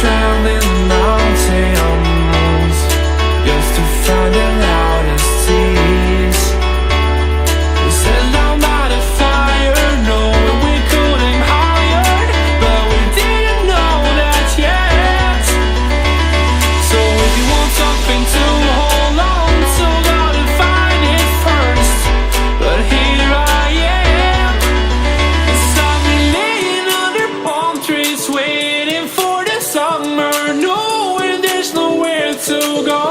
traveling the mountains just to find the loudest tears. We set down by the fire, knowing we could aim higher, but we didn't know that yet. So if you want something to hold on to, gotta find it first. But here I am, 'cause I've been laying under palm trees, waiting for the summer, knowing there's nowhere to go.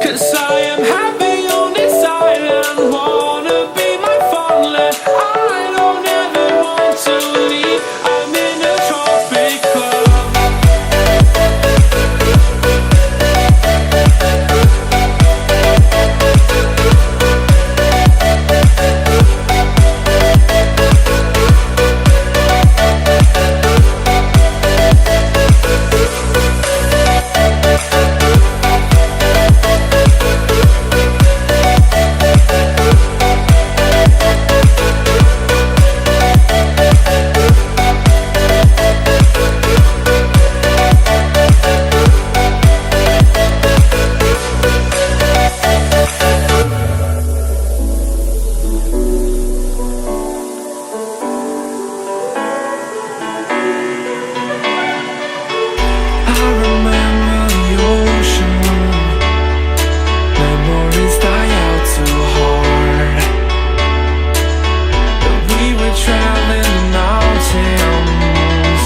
'Cause I am happy on this island, wanna be my farmland. I don't ever want to leave, I'm in a tropic club. I remember the ocean, memories die out too hard. But we were traveling the mountains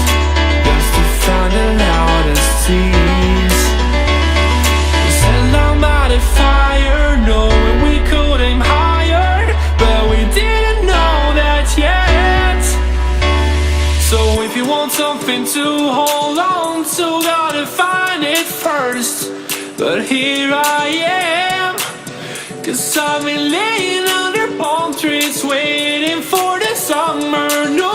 just to find the loudest tears. We sat down by the fire, knowing we could aim higher, but we didn't know that yet. So if you want something to hold on to, gotta find it first. But here I am, 'cause I've been laying under palm trees, waiting for the summer, no